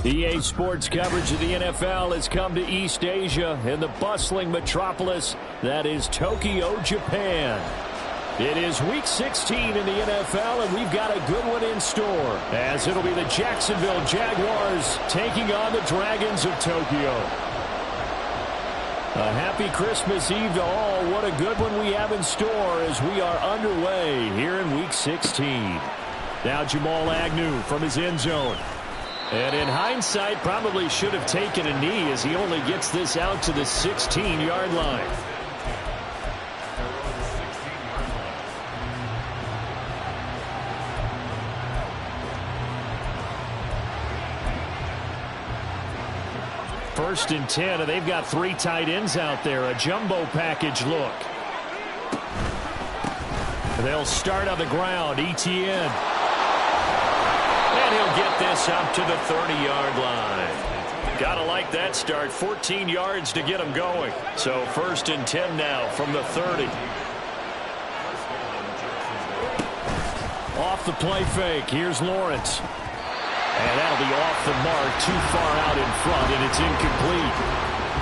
EA Sports coverage of the NFL has come to East Asia in the bustling metropolis that is Tokyo, Japan. It is Week 16 in the NFL, and we've got a good one in store, as it'll be the Jacksonville Jaguars taking on the Dragons of Tokyo. A happy Christmas Eve to all. What a good one we have in store as we are underway here in Week 16. Now Jamal Agnew from his end zone. And in hindsight, probably should have taken a knee as he only gets this out to the 16-yard line. First and 10, and they've got 3 tight ends out there. A jumbo package look. They'll start on the ground. Etienne. And he'll get this up to the 30-yard line. Gotta like that start. 14 yards to get him going. So first and 10 now from the 30. Off the play fake. Here's Lawrence. And that'll be off the mark, too far out in front, and it's incomplete.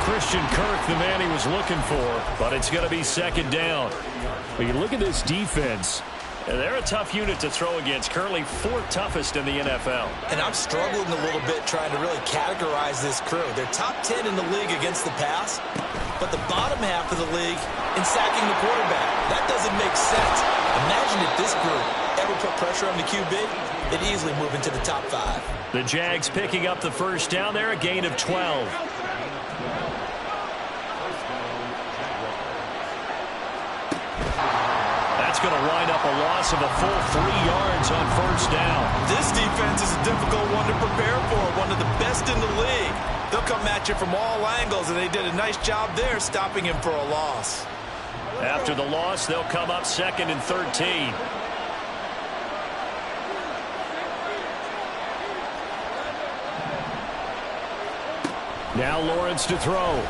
Christian Kirk, the man he was looking for, but it's going to be second down. But you look at this defense. They're a tough unit to throw against, currently 4th toughest in the NFL. And I'm struggling a little bit trying to really categorize this crew. They're top 10 in the league against the pass, but the bottom half of the league in sacking the quarterback. That doesn't make sense. Imagine if this group ever put pressure on the QB, they'd easily move into the top 5. The Jags picking up the first down there, a gain of 12. That's going to wind up a loss of a full 3 yards on first down. This defense is a difficult one to prepare for, one of the best in the league. They'll come at you from all angles, and they did a nice job there stopping him for a loss. After the loss, they'll come up 2nd and 13. Now Lawrence to throw.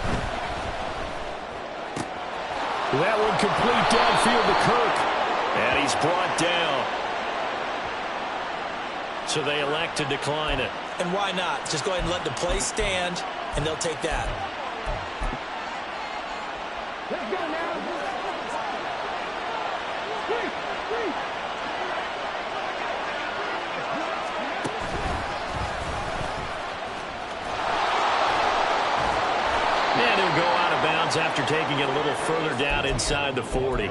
That one complete downfield to Kirk. And he's brought down. So they elect to decline it. And why not? Just go ahead and let the play stand, and they'll take that. Let's go now. And he'll go out of bounds after taking it a little further down inside the 40.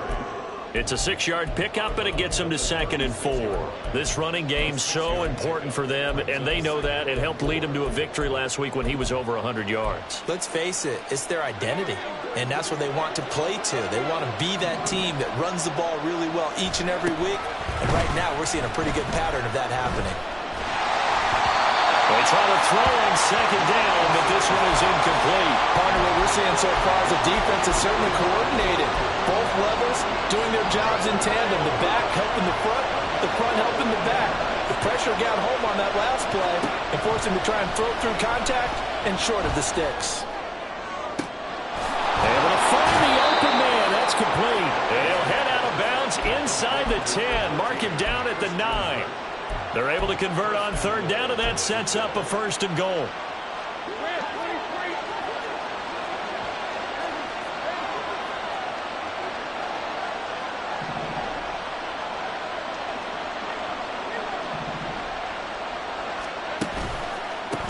It's a 6-yard pickup, and it gets them to 2nd and 4. This running game's so important for them, and they know that. It helped lead them to a victory last week when he was over 100 yards. Let's face it, it's their identity, and that's what they want to play to. They want to be that team that runs the ball really well each and every week, and right now we're seeing a pretty good pattern of that happening. They try to throw on 2nd down, but this one is incomplete. Partner, what we're seeing so far is the defense is certainly coordinated. Both levels doing their jobs in tandem. The back helping the front helping the back. The pressure got home on that last play and forced him to try and throw through contact and short of the sticks. Able to find the open man. That's complete. They'll head out of bounds inside the 10. Mark him down at the 9. They're able to convert on 3rd down, and that sets up a 1st and goal.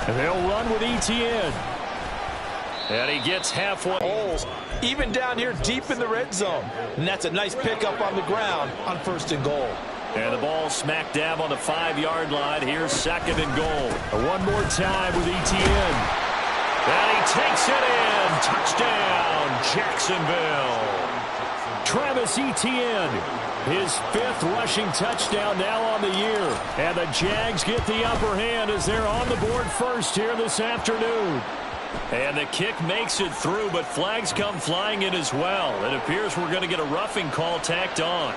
And they'll run with Etienne. And he gets halfway. Holes, even down here deep in the red zone. And that's a nice pickup on the ground on 1st and goal. And the ball smack dab on the 5-yard line. Here's 2nd and goal. One more time with Etienne. And he takes it in. Touchdown, Jacksonville. Travis Etienne, his 5th rushing touchdown now on the year. And the Jags get the upper hand as they're on the board first here this afternoon. And the kick makes it through, but flags come flying in as well. It appears we're going to get a roughing call tacked on.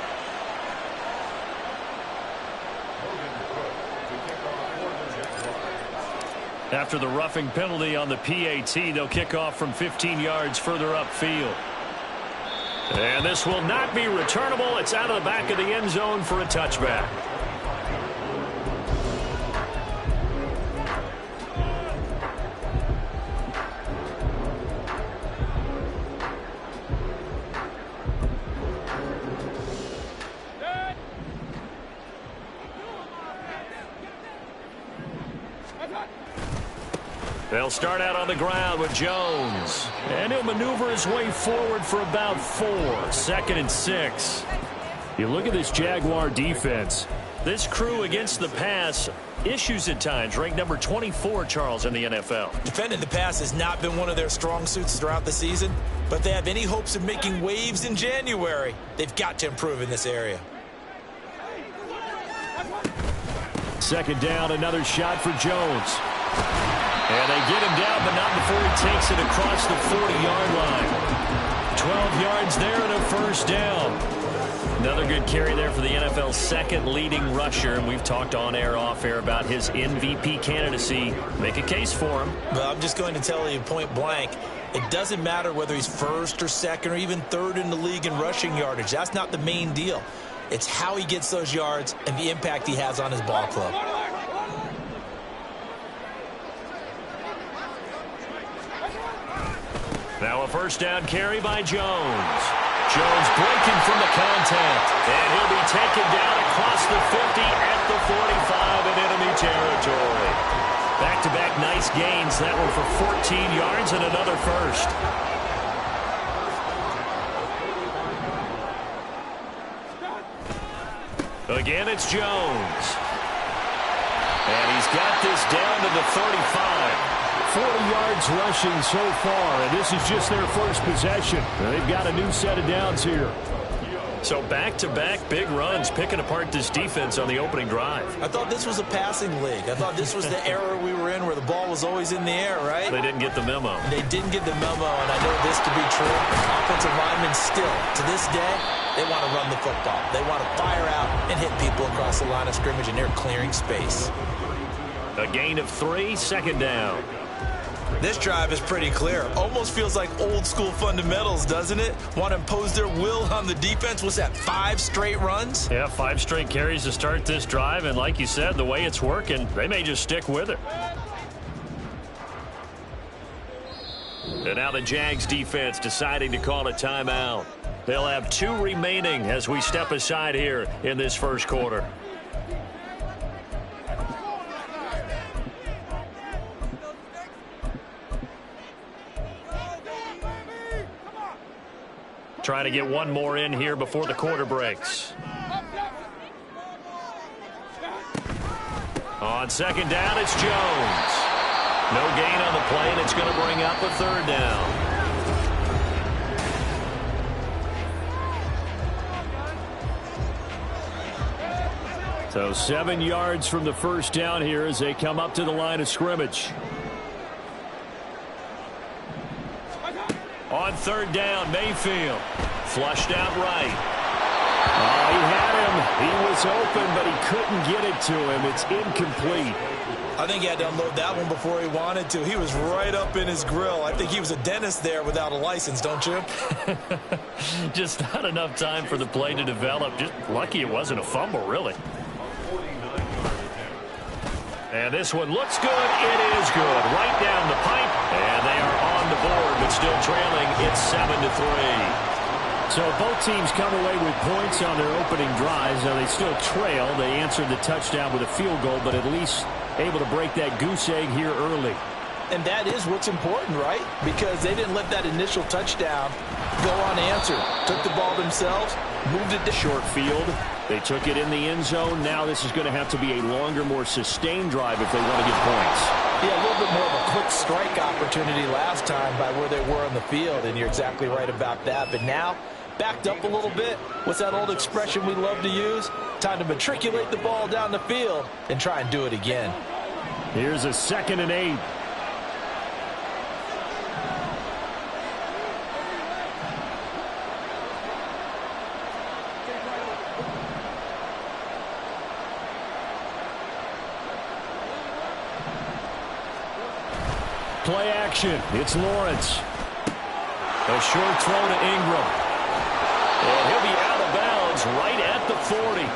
After the roughing penalty on the PAT, they'll kick off from 15 yards further upfield. And this will not be returnable. It's out of the back of the end zone for a touchback. They'll start out on the ground with Jones. And he'll maneuver his way forward for about 4. 2nd and 6. You look at this Jaguar defense. This crew against the pass, issues at times, ranked number 24, Charles, in the NFL. Defending the pass has not been one of their strong suits throughout the season, but if they have any hopes of making waves in January, they've got to improve in this area. 2nd down, another shot for Jones. And they get him down, but not before he takes it across the 40-yard line. 12 yards there and a 1st down. Another good carry there for the NFL's 2nd leading rusher, and we've talked on air, off air about his MVP candidacy. Make a case for him. Well, I'm just going to tell you point blank, it doesn't matter whether he's 1st or 2nd or even 3rd in the league in rushing yardage. That's not the main deal. It's how he gets those yards and the impact he has on his ball club. Now a 1st down carry by Jones. Jones breaking from the contact. And he'll be taken down across the 50 at the 45 in enemy territory. Back-to-back nice gains. That one for 14 yards and another 1st. Again, it's Jones. And he's got this down to the 35. 40 yards rushing so far, and this is just their 1st possession. They've got a new set of downs here. So back-to-back big runs, picking apart this defense on the opening drive. I thought this was a passing league. I thought this was the era we were in where the ball was always in the air, right? They didn't get the memo. They didn't get the memo, and I know this to be true. Offensive linemen still, to this day, they want to run the football. They want to fire out and hit people across the line of scrimmage, and they're clearing space. A gain of 3, 2nd down. This drive is pretty clear. Almost feels like old school fundamentals, doesn't it? Want to impose their will on the defense. What's that, 5 straight runs? Yeah, 5 straight carries to start this drive. And like you said, the way it's working, they may just stick with it. And now the Jags defense deciding to call a timeout. They'll have 2 remaining as we step aside here in this 1st quarter. Trying to get one more in here before the quarter breaks. On 2nd down, it's Jones. No gain on the play, and it's going to bring up a 3rd down. So 7 yards from the 1st down here as they come up to the line of scrimmage. On 3rd down, Mayfield. Flushed out right. Oh, he had him. He was open, but he couldn't get it to him. It's incomplete. I think he had to unload that one before he wanted to. He was right up in his grill. I think he was a dentist there without a license, don't you? Just not enough time for the play to develop. Just lucky it wasn't a fumble, really. And this one looks good. It is good. Right down the pipe. And they are on the board, but still trailing. It's 7-3. So both teams come away with points on their opening drives. Now they still trail. They answered the touchdown with a field goal, but at least able to break that goose egg here early. And that is what's important, right? Because they didn't let that initial touchdown go unanswered. Took the ball themselves, moved it to short field. They took it in the end zone. Now this is going to have to be a longer, more sustained drive if they want to get points. Yeah, a little bit more of a quick strike opportunity last time by where they were on the field, and you're exactly right about that. But now, backed up a little bit. What's that old expression we love to use? Time to matriculate the ball down the field and try and do it again. Here's a 2nd and 8. Play action. It's Lawrence. A short throw to Ingram. And he'll be out of bounds right at the 40.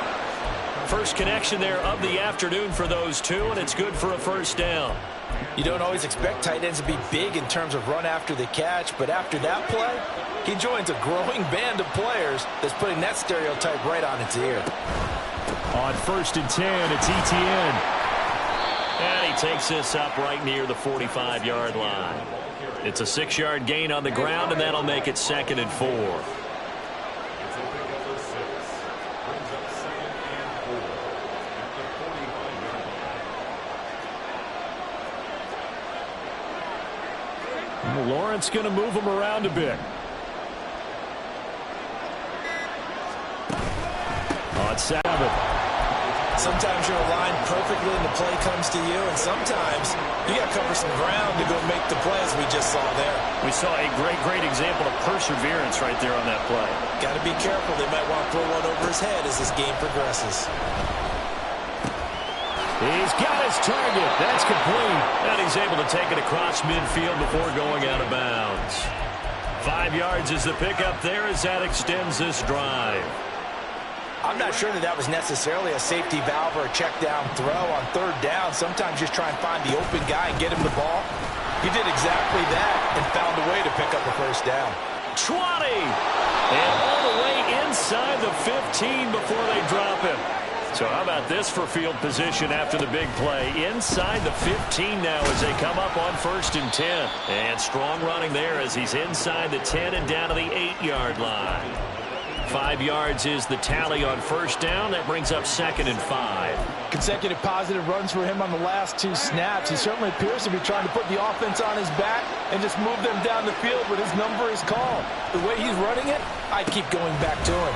First connection there of the afternoon for those two, and it's good for a 1st down. You don't always expect tight ends to be big in terms of run after the catch, but after that play, he joins a growing band of players that's putting that stereotype right on its ear. On 1st and 10, it's Etienne. And he takes this up right near the 45-yard line. It's a 6-yard gain on the ground, and that'll make it 2nd and 4. Lawrence going to move him around a bit. On 7. Sometimes you're aligned perfectly and the play comes to you, and sometimes you got to cover some ground to go make the play, as we just saw there. We saw a great example of perseverance right there on that play. Got to be careful. They might want to throw one over his head as this game progresses. He's got his target. That's complete. And he's able to take it across midfield before going out of bounds. 5 yards is the pickup there as that extends this drive. I'm not sure that was necessarily a safety valve or a check down throw on 3rd down. Sometimes just try and find the open guy and get him the ball. He did exactly that and found a way to pick up a 1st down. 20! And all the way inside the 15 before they drop him. So how about this for field position after the big play? Inside the 15 now as they come up on 1st and 10. And strong running there as he's inside the 10 and down to the 8-yard line. 5 yards is the tally on 1st down. That brings up 2nd and 5. Consecutive positive runs for him on the last 2 snaps. He certainly appears to be trying to put the offense on his back and just move them down the field, but his number is called. The way he's running it, I'd keep going back to him.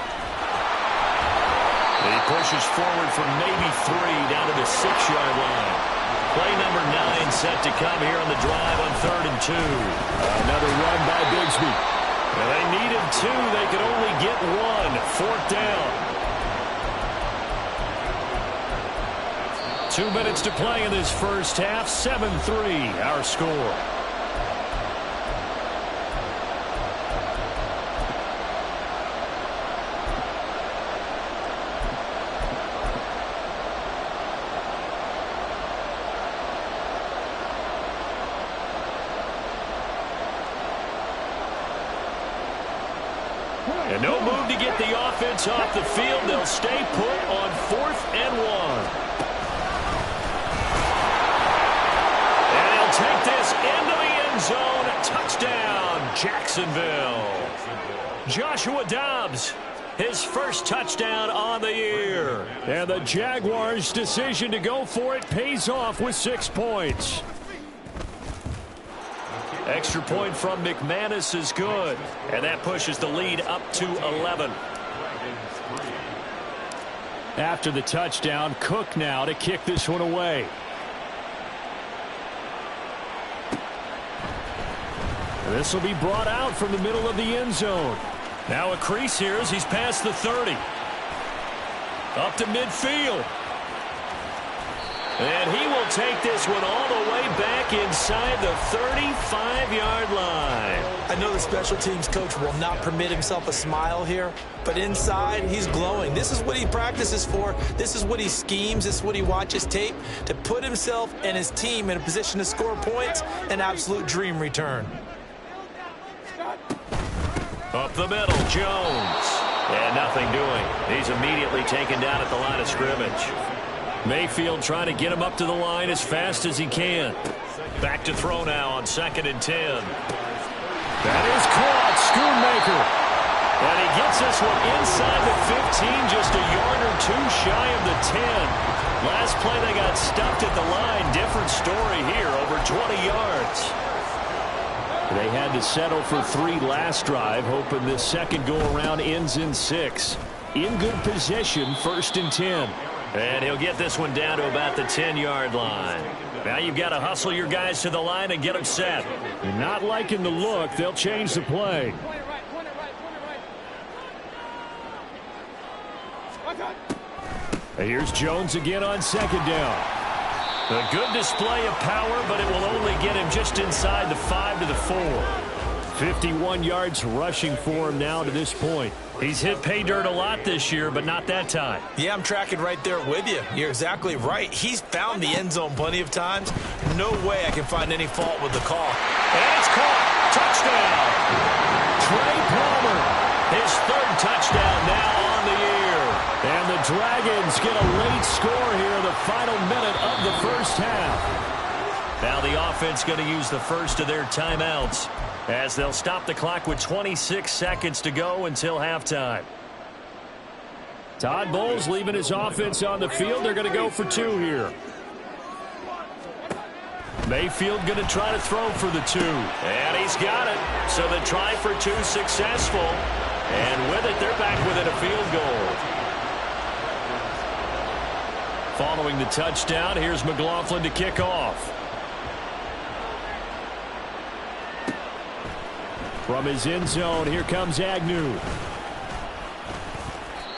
He pushes forward from maybe 3 down to the 6-yard line. Play number 9 set to come here on the drive on 3rd and 2. Another run by Bigsby. And they needed 2. They could only get 1. 4th down. 2 minutes to play in this first half. 7-3 our score. And no move to get the offense off the field. They'll stay put on 4th and 1. And he'll take this into the end zone. Touchdown, Jacksonville. Joshua Dobbs, his first touchdown on the year. And the Jaguars' decision to go for it pays off with 6 points. Extra point from McManus is good. And that pushes the lead up to 11. After the touchdown, Cook now to kick this one away. This will be brought out from the middle of the end zone. Now a crease here as he's past the 30. Up to midfield. And he will take this one all the way back inside the 35-yard line. I know the special teams coach will not permit himself a smile here, but inside he's glowing. This is what he practices for. This is what he schemes. This is what he watches tape to put himself and his team in a position to score points. An absolute dream return. Up the middle, Jones. And nothing doing. He's immediately taken down at the line of scrimmage. Mayfield trying to get him up to the line as fast as he can. Back to throw now on 2nd and 10. That is caught. Schoonmaker. And he gets this one inside the 15, just a yard or 2 shy of the 10. Last play they got stuffed at the line. Different story here, over 20 yards. They had to settle for 3 last drive, hoping this second go-around ends in 6. In good position, 1st and 10. And he'll get this one down to about the 10-yard line. Now you've got to hustle your guys to the line and get them set. Not liking the look. They'll change the play. Here's Jones again on 2nd down. A good display of power, but it will only get him just inside the 5 to the 4. 51 yards rushing for him now to this point. He's hit pay dirt a lot this year, but not that time. Yeah, I'm tracking right there with you. You're exactly right. He's found the end zone plenty of times. No way I can find any fault with the call. And it's caught. Touchdown. Trey Palmer, his 3rd touchdown now on the year. And the Dragons get a late score here in the final minute of the first half. Now the offense going to use the first of their timeouts as they'll stop the clock with 26 seconds to go until halftime. Todd Bowles leaving his offense on the field. They're going to go for two here. Mayfield going to try to throw for the two. And he's got it. So the try for two successful. And with it, they're back within a field goal. Following the touchdown, here's McLaughlin to kick off. From his end zone, here comes Agnew.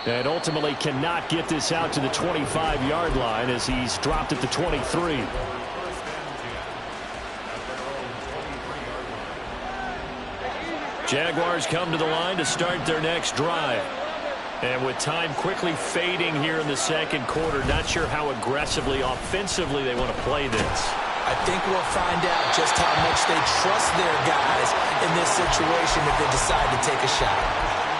And ultimately cannot get this out to the 25-yard line as he's dropped at the 23. Jaguars come to the line to start their next drive. And with time quickly fading here in the second quarter, not sure how aggressively, offensively they want to play this. I think we'll find out just how much they trust their guys in this situation if they decide to take a shot.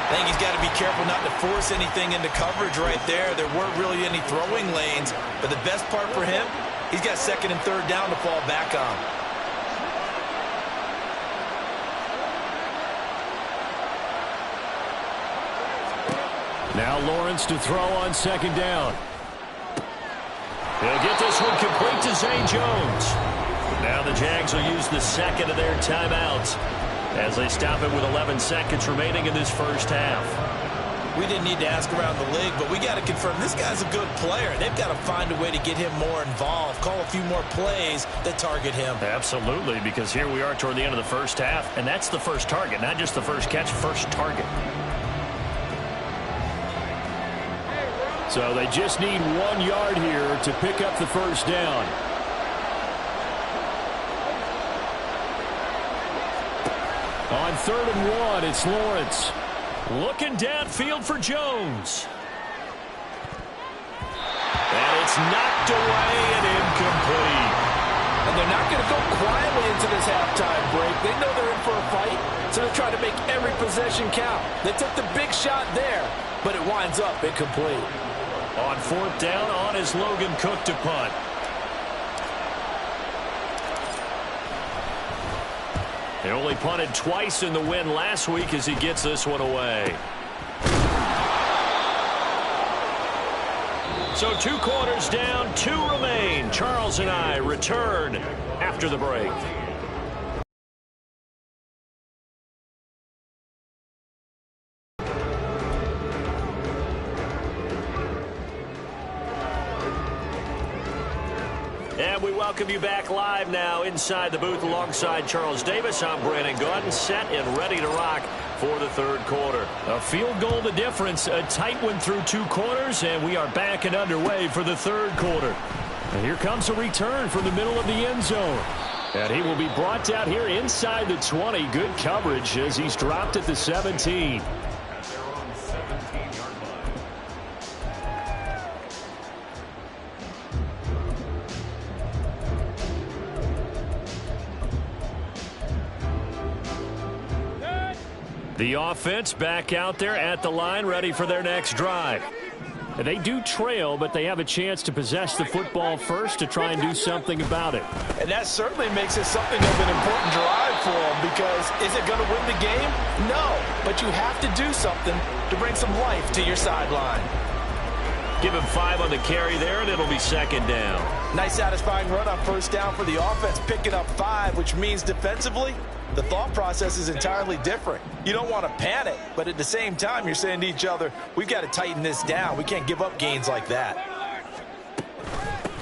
I think he's got to be careful not to force anything into coverage right there. There weren't really any throwing lanes, but the best part for him, he's got second and third down to fall back on. Now Lawrence to throw on second down. He'll get this one complete to Zay Jones. Now the Jags will use the second of their timeouts as they stop it with 11 seconds remaining in this first half. We didn't need to ask around the league, but we got to confirm this guy's a good player. They've got to find a way to get him more involved, call a few more plays that target him. Absolutely, because here we are toward the end of the first half, and that's the first target, not just the first catch, first target. So they just need 1 yard here to pick up the first down. On 3rd and 1, it's Lawrence. Looking downfield for Jones. And it's knocked away and incomplete. And they're not going to go quietly into this halftime break. They know they're in for a fight, so they're trying to make every possession count. They took the big shot there, but it winds up incomplete. On 4th down, on is Logan Cook to punt. He only punted twice in the win last week as he gets this one away. So 2 quarters down, 2 remain. Charles and I return after the break. And we welcome you back live now inside the booth alongside Charles Davis. I'm Brandon Gaudin, set and ready to rock for the third quarter. A field goal the difference, a tight one through 2 quarters, and we are back and underway for the third quarter. And here comes a return from the middle of the end zone. And he will be brought down here inside the 20. Good coverage as he's dropped at the 17. The offense back out there at the line, ready for their next drive. They do trail, but they have a chance to possess the football first to try and do something about it. And that certainly makes it something of an important drive for them, because is it going to win the game? No, but you have to do something to bring some life to your sideline. Give him 5 on the carry there, and it'll be second down. Nice satisfying run on first down for the offense, picking up 5, which means defensively, the thought process is entirely different. You don't want to panic, but at the same time, you're saying to each other, we've got to tighten this down. We can't give up gains like that.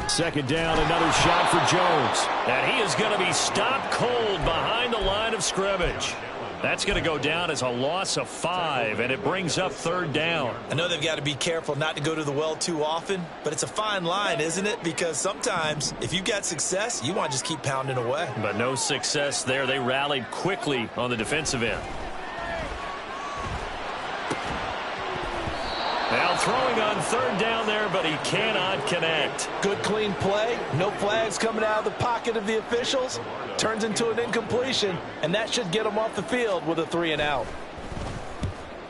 Second down, another shot for Jones. And he is going to be stopped cold behind the line of scrimmage. That's going to go down as a loss of 5, and it brings up third down. I know they've got to be careful not to go to the well too often, but it's a fine line, isn't it? Because sometimes, if you've got success, you want to just keep pounding away. But no success there. They rallied quickly on the defensive end. Now throwing on third down there, but he cannot connect. Good clean play. No flags coming out of the pocket of the officials. Turns into an incompletion, and that should get him off the field with a 3 and out.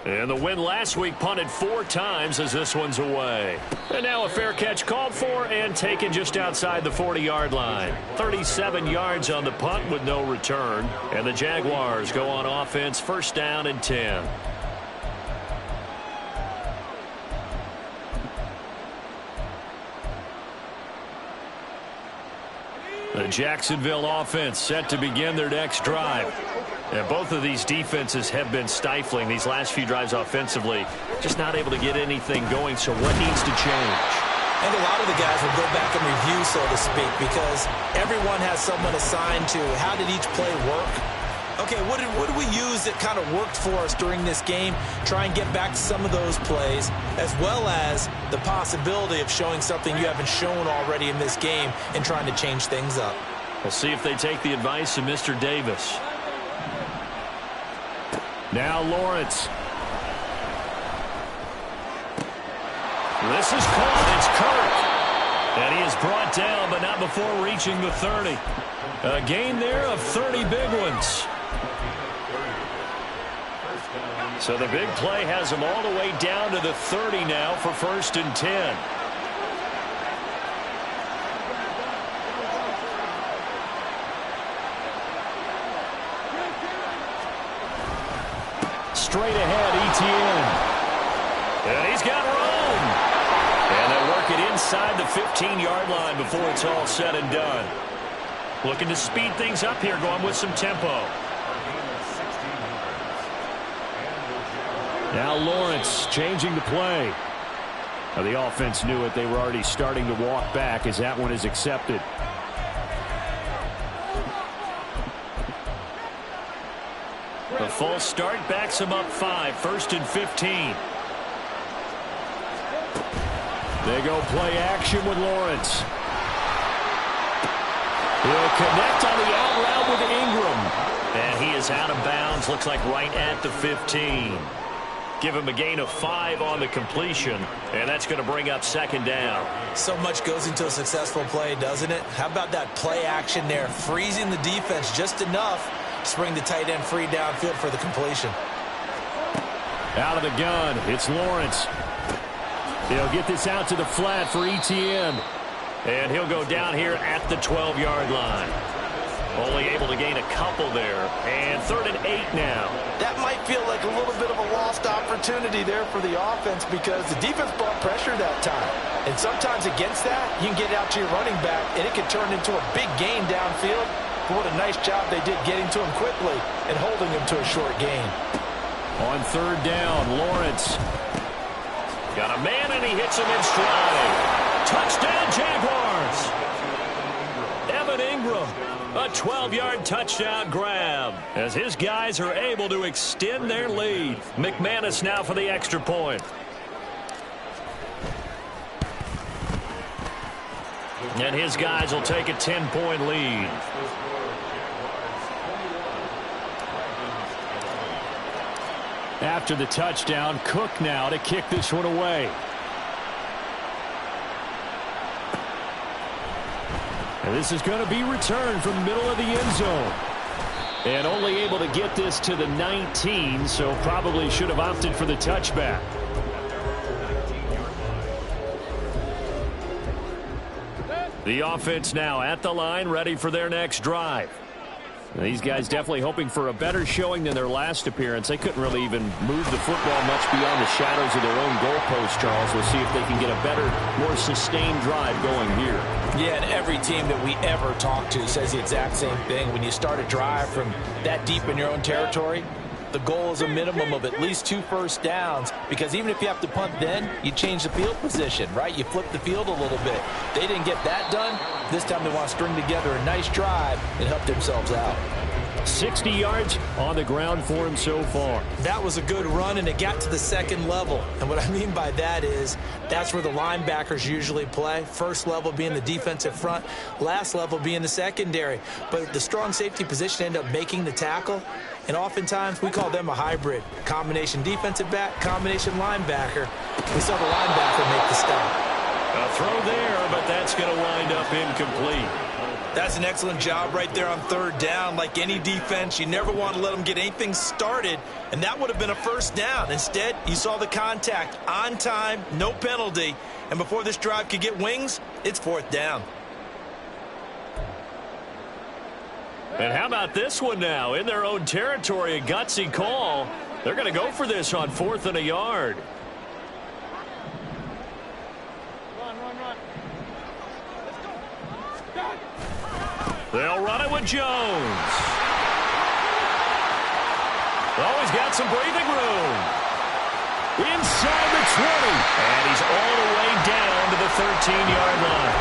And the win last week punted 4 times as this one's away. And now a fair catch called for and taken just outside the 40-yard line. 37 yards on the punt with no return. And the Jaguars go on offense, first down and 10. The Jacksonville offense set to begin their next drive. And both of these defenses have been stifling these last few drives offensively. Just not able to get anything going, so what needs to change? And a lot of the guys will go back and review, so to speak, because everyone has someone assigned to how did each play work. Okay, what did we use that kind of worked for us during this game? Try and get back to some of those plays, as well as the possibility of showing something you haven't shown already in this game and trying to change things up. We'll see if they take the advice of Mr. Davis. Now Lawrence. This is caught. It's Kirk. And he is brought down, but not before reaching the 30. A gain there of 30 big ones. So the big play has him all the way down to the 30 now for first and 10. Straight ahead, Etienne. And he's got room. And they'll work it inside the 15-yard line before it's all said and done. Looking to speed things up here, going with some tempo. Now Lawrence changing the play. Now the offense knew it. They were already starting to walk back as that one is accepted. The false start backs him up 5, first and 15. They go play action with Lawrence. He'll connect on the out route with Ingram. And he is out of bounds, looks like right at the 15. Give him a gain of 5 on the completion, and that's going to bring up second down. So much goes into a successful play, doesn't it? How about that play action there, freezing the defense just enough to bring the tight end free downfield for the completion. Out of the gun, it's Lawrence. He'll get this out to the flat for Etienne. And he'll go down here at the 12-yard line. Only able to gain a couple there. And third and 8 now. That might feel like a little bit of a lost opportunity there for the offense because the defense brought pressure that time. And sometimes against that, you can get out to your running back, and it can turn into a big gain downfield. But what a nice job they did getting to him quickly and holding him to a short gain. On third down, Lawrence. Got a man, and he hits him in stride. Touchdown, Jaguars. Evan Ingram. A 12-yard touchdown grab as his guys are able to extend their lead. McManus now for the extra point. And his guys will take a 10-point lead. After the touchdown, Cook now to kick this one away. And this is going to be returned from the middle of the end zone. And only able to get this to the 19, so probably should have opted for the touchback. The offense now at the line, ready for their next drive. And these guys definitely hoping for a better showing than their last appearance. They couldn't really even move the football much beyond the shadows of their own goalpost, Charles. We'll see if they can get a better, more sustained drive going here. Yeah, and every team that we ever talk to says the exact same thing. When you start a drive from that deep in your own territory, the goal is a minimum of at least 2 first downs, because even if you have to punt then, you change the field position, right? You flip the field a little bit. They didn't get that done. This time they want to string together a nice drive and help themselves out. 60 yards on the ground for him so far. That was a good run, and it got to the second level. And what I mean by that is that's where the linebackers usually play. First level being the defensive front, last level being the secondary. But the strong safety position ended up making the tackle, and oftentimes we call them a hybrid. Combination defensive back, combination linebacker. We saw the linebacker make the stop. A throw there, but that's going to wind up incomplete. That's an excellent job right there on third down. Like any defense, you never want to let them get anything started, and that would have been a first down. Instead, you saw the contact on time, no penalty, and before this drive could get wings, it's fourth down. And how about this one now? In their own territory, a gutsy call. They're going to go for this on 4th and a yard. They'll run it with Jones. Oh, he's got some breathing room. Inside the 20. And he's all the way down to the 13-yard line.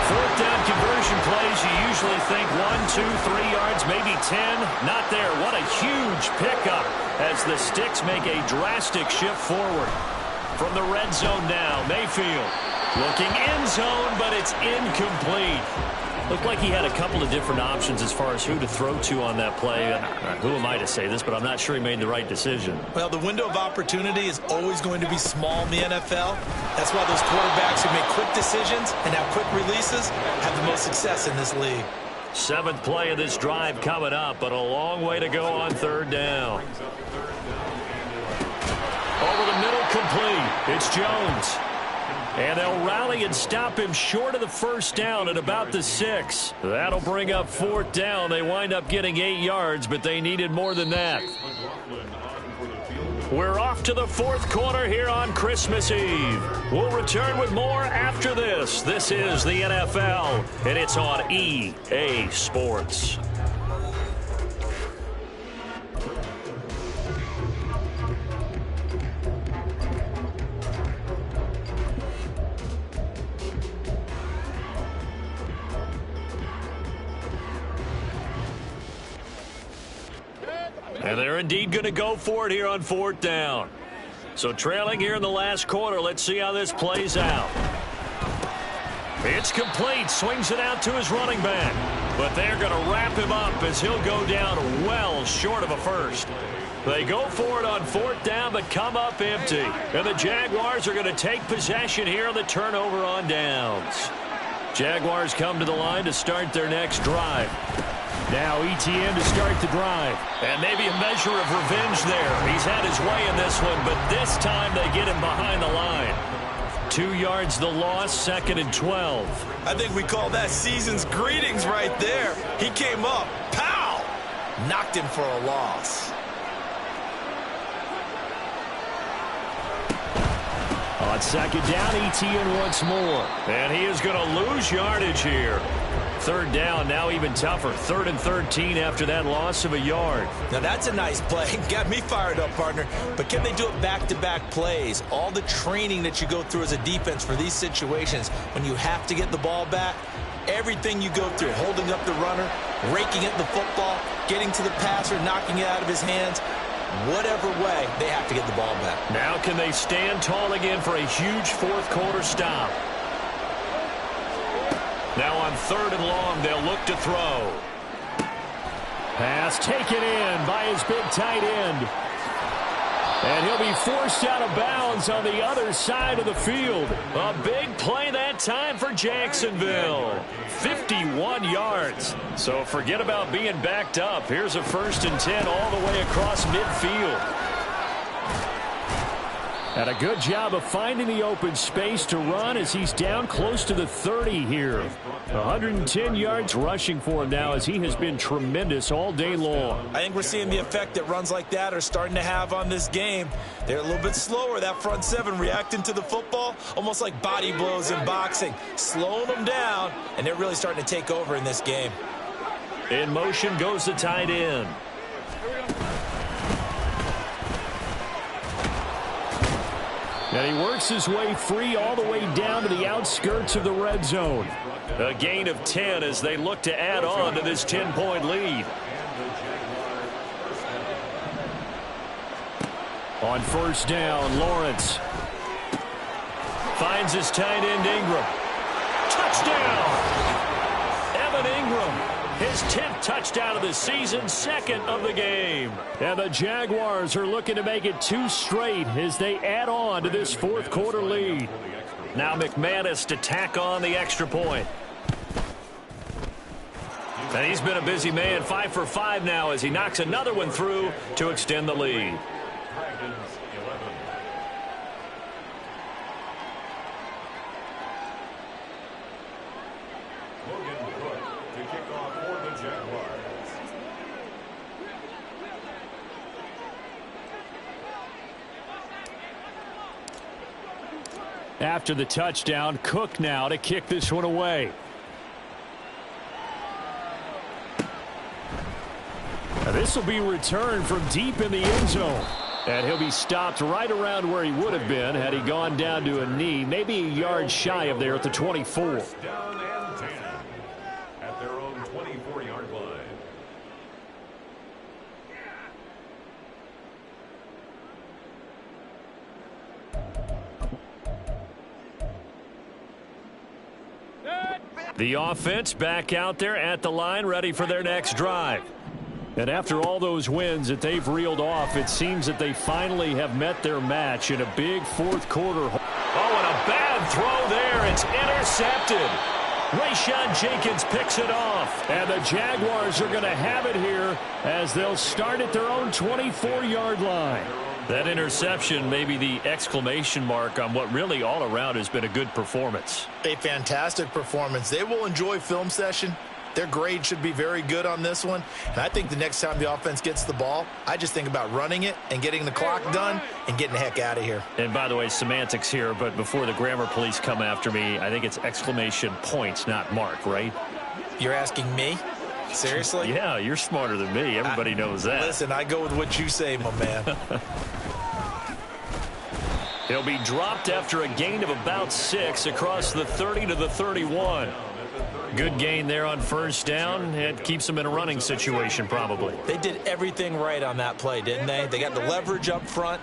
Fourth down conversion plays, you usually think 1, 2, 3 yards, maybe 10. Not there. What a huge pickup as the Sticks make a drastic shift forward. From the red zone now, Mayfield looking end zone, but it's incomplete. Looked like he had a couple of different options as far as who to throw to on that play. Who am I to say this, but I'm not sure he made the right decision. Well, the window of opportunity is always going to be small in the NFL. That's why those quarterbacks who make quick decisions and have quick releases have the most success in this league. 7th play of this drive coming up, but a long way to go on third down. Over the middle, complete. It's Jones. And they'll rally and stop him short of the first down at about the 6. That'll bring up 4th down. They wind up getting 8 yards, but they needed more than that. We're off to the 4th quarter here on Christmas Eve. We'll return with more after this. This is the NFL, and it's on EA Sports. And they're indeed going to go for it here on 4th down. So trailing here in the last quarter, let's see how this plays out. It's complete. Swings it out to his running back. But they're going to wrap him up as he'll go down well short of a first. They go for it on 4th down, but come up empty. And the Jaguars are going to take possession here on the turnover on downs. Jaguars come to the line to start their next drive. Now ETN to start the drive. And maybe a measure of revenge there. He's had his way in this one, but this time they get him behind the line. 2 yards the loss, 2nd and 12. I think we call that season's greetings right there. He came up, pow! Knocked him for a loss. On 2nd down, ETN once more. And he is going to lose yardage here. 3rd down, now even tougher. 3rd and 13 after that loss of a yard. Now that's a nice play. Got me fired up, partner. But can they do it back-to-back plays? All the training that you go through as a defense for these situations, when you have to get the ball back, everything you go through, holding up the runner, raking at the football, getting to the passer, knocking it out of his hands, whatever way, they have to get the ball back. Now can they stand tall again for a huge 4th quarter stop? Now on 3rd and long, they'll look to throw. Pass taken in by his big tight end. And he'll be forced out of bounds on the other side of the field. A big play that time for Jacksonville. 51 yards. So forget about being backed up. Here's a 1st and 10 all the way across midfield. And a good job of finding the open space to run as he's down close to the 30 here. 110 yards rushing for him now as he has been tremendous all day long. I think we're seeing the effect that runs like that are starting to have on this game. They're a little bit slower, that front 7 reacting to the football, almost like body blows in boxing, slowing them down, and they're really starting to take over in this game. In motion goes the tight end. And he works his way free all the way down to the outskirts of the red zone. A gain of 10 as they look to add on to this 10-point lead. On 1st down, Lawrence finds his tight end Ingram. Touchdown! Evan Ingram. His 10th touchdown of the season, 2nd of the game. And the Jaguars are looking to make it 2 straight as they add on to this 4th quarter lead. Now McManus to tack on the extra point. And he's been a busy man, 5 for 5 now as he knocks another one through to extend the lead. After the touchdown, Cook now to kick this one away. Now this will be returned from deep in the end zone. And he'll be stopped right around where he would have been had he gone down to a knee, maybe a yard shy of there at the 24. Down and 10 at their own 24-yard line. The offense back out there at the line, ready for their next drive. And after all those wins that they've reeled off, it seems that they finally have met their match in a big fourth quarter. Oh, and a bad throw there. It's intercepted. Rayshawn Jenkins picks it off. And the Jaguars are going to have it here as they'll start at their own 24-yard line. That interception may be the exclamation mark on what really all around has been a good performance. A fantastic performance. They will enjoy film session. Their grade should be very good on this one. And I think the next time the offense gets the ball, I just think about running it and getting the clock done and getting the heck out of here. And by the way, semantics here, but before the grammar police come after me, I think it's exclamation points, not mark, right? You're asking me? Seriously? Yeah, you're smarter than me. Everybody knows that. Listen, I go with what you say, my man. He'll be dropped after a gain of about 6 across the 30 to the 31. Good gain there on first down. It keeps them in a running situation probably. They did everything right on that play, didn't they? They got the leverage up front,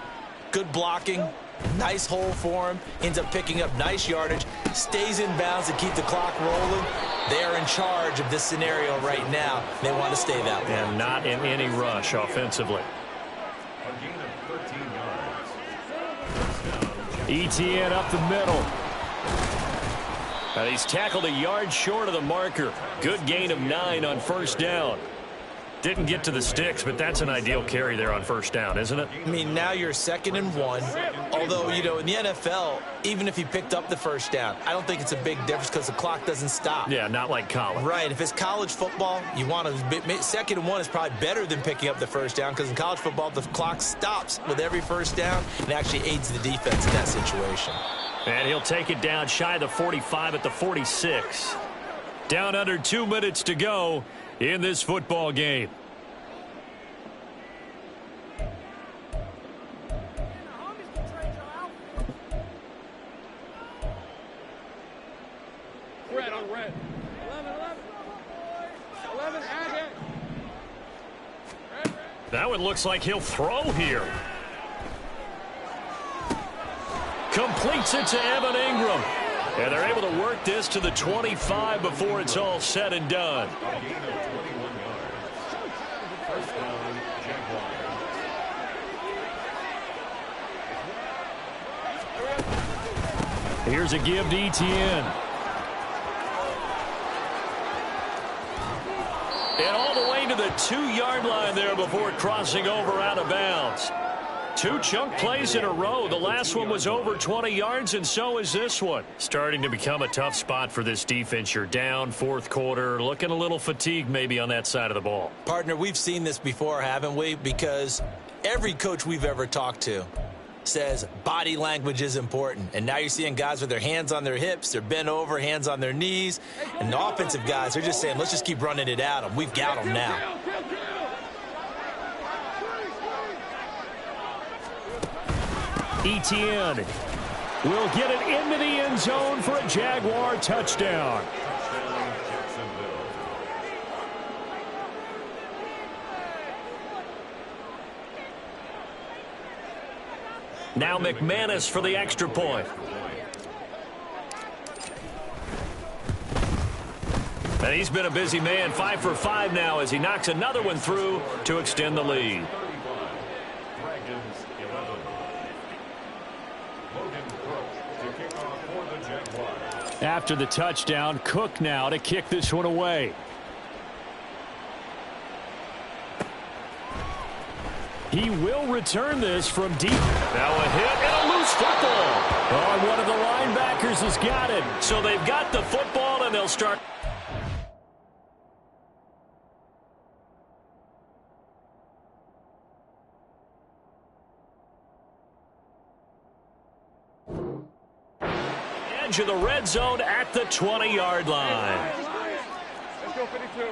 good blocking, nice hole for him, ends up picking up nice yardage, stays in bounds to keep the clock rolling. They are in charge of this scenario right now. They want to stay that way. And not in any rush offensively. A gain of 13 yards. Etienne up the middle. And he's tackled a yard short of the marker. Good gain of 9 on first down. Didn't get to the sticks, but that's an ideal carry there on first down, isn't it? I mean, now you're 2nd and 1. Although, you know, in the NFL, even if he picked up the first down, I don't think it's a big difference because the clock doesn't stop. Yeah, not like college. Right. If it's college football, you want to 2nd and 1 is probably better than picking up the first down because in college football, the clock stops with every first down and actually aids the defense in that situation. And he'll take it down shy of the 45 at the 46. Down under 2 minutes to go in this football game. Red on red. 11, add it. That one looks like he'll throw here. Completes it to Evan Ingram. And they're able to work this to the 25 before it's all said and done. A gain of 21 yards. First down, Jaguars. Here's a give to Etienne. And all the way to the 2-yard line there before crossing over out of bounds. 2 chunk plays in a row. The last one was over 20 yards, and so is this one. Starting to become a tough spot for this defense. You're down, fourth quarter, looking a little fatigued maybe on that side of the ball. Partner, we've seen this before, haven't we? Because every coach we've ever talked to says body language is important. And now you're seeing guys with their hands on their hips, they're bent over, hands on their knees. And the offensive guys are just saying, let's just keep running it at them. We've got them now. Etienne will get it into the end zone for a Jaguar touchdown. Now McManus for the extra point. And he's been a busy man, 5 for 5 now as he knocks another one through to extend the lead. Jaguars. After the touchdown, Cook now to kick this one away. He will return this from deep. Now a hit and a loose football. Oh, one of the linebackers has got it. So they've got the football, and they'll start. Edge of the red zone at the 20-yard line. Let's go 52. Easy.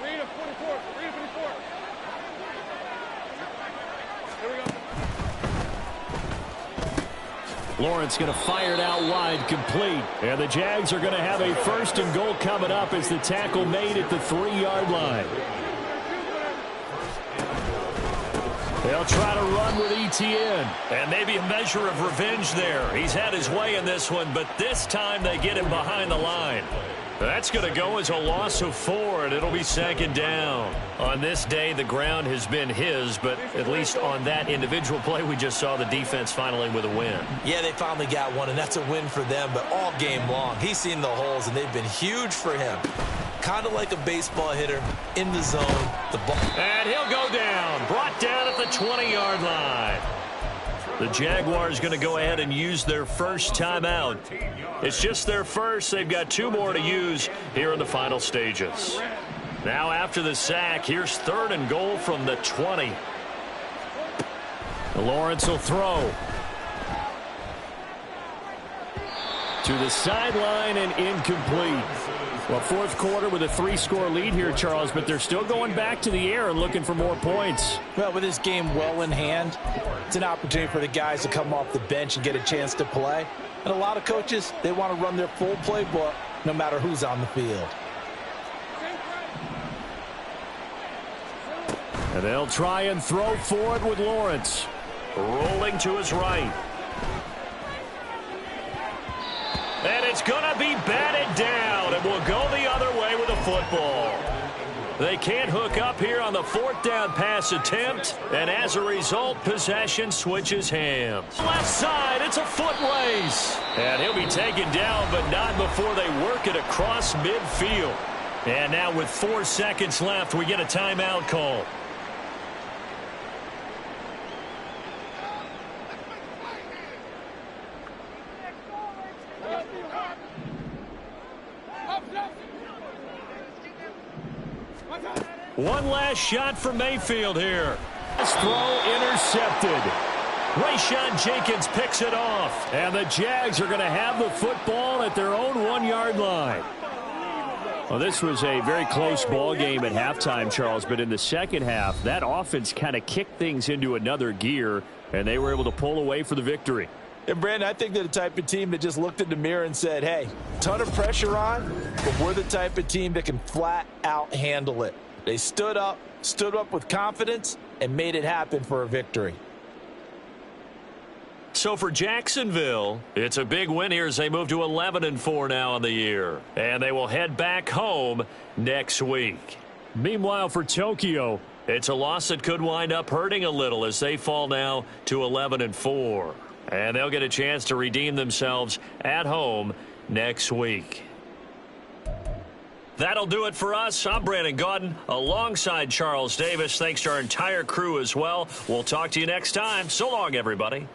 Read a 44. Read a 54. Here we go. Lawrence going to fire it out wide, complete. And the Jags are going to have a 1st and goal coming up as the tackle made at the 3-yard line. They'll try to run with Etienne. And maybe a measure of revenge there. He's had his way in this one, but this time they get him behind the line. That's going to go as a loss of 4, and it'll be 2nd down. On this day, the ground has been his, but at least on that individual play, we just saw the defense finally with a win. Yeah, they finally got one, and that's a win for them, but all game long, he's seen the holes, and they've been huge for him. Kind of like a baseball hitter in the zone. The ball. And he'll go down, brought down at the 20-yard line. The Jaguars going to go ahead and use their first timeout. It's just their first. They've got 2 more to use here in the final stages. Now after the sack, here's 3rd and goal from the 20. Lawrence will throw. To the sideline and incomplete. Well, 4th quarter with a 3-score lead here, Charles, but they're still going back to the air and looking for more points. Well, with this game well in hand, it's an opportunity for the guys to come off the bench and get a chance to play. And a lot of coaches, they want to run their full playbook no matter who's on the field. And they'll try and throw for it with Lawrence. Rolling to his right. And it's going to be batted down, and we'll go the other way with the football. They can't hook up here on the 4th down pass attempt, and as a result, possession switches hands. Left side, it's a foot race. And he'll be taken down, but not before they work it across midfield. And now with 4 seconds left, we get a timeout call. One last shot for Mayfield here. This throw intercepted. Rayshon Jenkins picks it off. And the Jags are going to have the football at their own 1-yard line. Well, this was a very close ball game at halftime, Charles, but in the second half, that offense kind of kicked things into another gear, and they were able to pull away for the victory. And, Brandon, I think they're the type of team that just looked in the mirror and said, hey, ton of pressure on, but we're the type of team that can flat out handle it. They stood up with confidence, and made it happen for a victory. So for Jacksonville, it's a big win here as they move to 11-4 now on the year. And they will head back home next week. Meanwhile, for Tokyo, it's a loss that could wind up hurting a little as they fall now to 11-4. And they'll get a chance to redeem themselves at home next week. That'll do it for us. I'm Brandon Gaudin alongside Charles Davis. Thanks to our entire crew as well. We'll talk to you next time. So long, everybody.